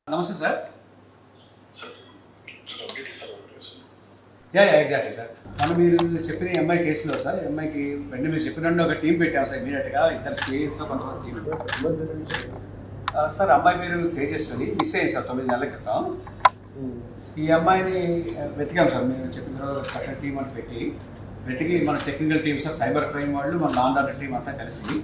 నమస్తే sir. Exactly sir. మనం మీరు చెప్పిన ఎంఐ కేసులో సార్, ఎంఐకి వెంటనే మీరు చెప్పినట్టు ఒక టీం పెట్టాం సార్. ఇమీడియట్గా ఇద్దరు సిఐతో కొంతమంది టీం సార్. అమ్మాయి మీరు తేజస్వని మిస్ అయ్యింది సార్ 9 నెలల క్రితం. ఈ అమ్మాయిని వెతికాం సార్. మీరు చెప్పిన తర్వాత టీం అని వెతికి మన technical team sir, cyber crime వాళ్ళు, మన లా అండ్ ఆర్డర్ టీం అంతా కలిసి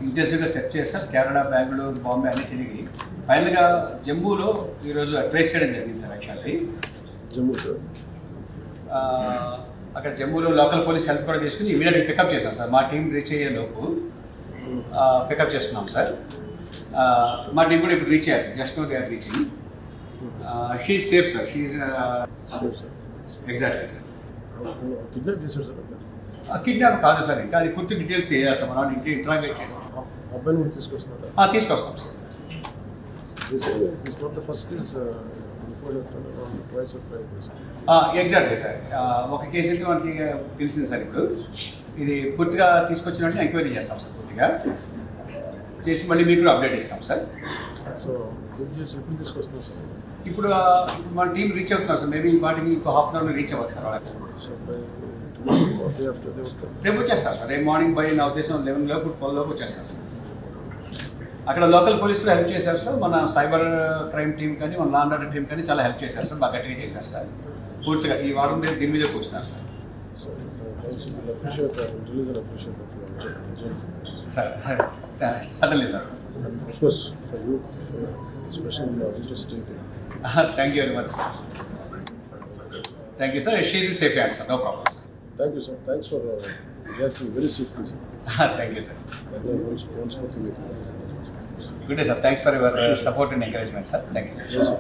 ఇంటెన్సివ్గా సెర్చ్ చేస్తారు. కేరళ, బెంగళూరు, బాంబే అన్ని తిరిగి ఫైనల్గా జమ్మూలో ఈరోజు ట్రేస్ చేయడం జరిగింది సార్. యాక్చువల్లీ జమ్మూ సార్, అక్కడ జమ్మూలో లోకల్ పోలీస్ హెల్ప్ కూడా తీసుకుని ఇమీడియట్గా పికప్ చేశాం సార్. మా టీం రీచ్ అయ్యే లోపు పికప్ చేసుకున్నాం సార్. మా టీం కూడా ఇప్పుడు రీచ్ అయ్యారు sir. Just no they are reaching. She safe sir. She exactly sir. Kidnap చేశారు సార్. కిడ్నాప్ కాదు సార్, ఇంకా అది పూర్తి డీటెయిల్స్ తెలియజేస్తాం. మనం ఇంట్రాగేట్ చేస్తాం. అబ్బాయిని కూడా తీసుకొస్తున్నారా? తీసుకొస్తాం సార్. Exactly sir. ఒక కేసు అయితే మనకి తెలిసింది సార్. ఇప్పుడు ఇది పూర్తిగా తీసుకొచ్చినట్టు ఎంక్వైరీ చేస్తాం సార్. పూర్తిగా చేసి మళ్ళీ మీకు కూడా అప్డేట్ ఇస్తాం సార్. సో ఎప్పుడు తీసుకొస్తాం సార్? ఇప్పుడు మన టీం రీచ్ అవుతున్నాం సార్. మేబీ వాటికి ఇంకో హాఫ్ అన్ అవర్లో రీచ్ అవ్వచ్చు సార్. రేపు వచ్చేస్తారు సార్. రేపు మార్నింగ్ బై నా ఉద్దేశం 11 లోపు 12 లోపు వచ్చేస్తారు సార్. అక్కడ లోకల్ పోలీసులు హెల్ప్ చేశారు సార్. మన సైబర్ క్రైమ్ టీం కానీ, మన లా అండ్ ఆర్డర్ టీం కానీ చాలా హెల్ప్ చేశారు సార్. బాగా గట్టిగా చేశారు సార్. పూర్తిగా ఈ వారం దీని మీద కూర్చున్నారు sir. Sir suddenly sir. Thank you very much sir. Thank you sir. She's in safe hands sir. No problem sir. Thank you, sir. Thanks for reacting very swiftly, sir. Thank you, sir. Once more, Good day, sir. Thanks for your support and encouragement, sir. Thank you, sir. Yes, sir.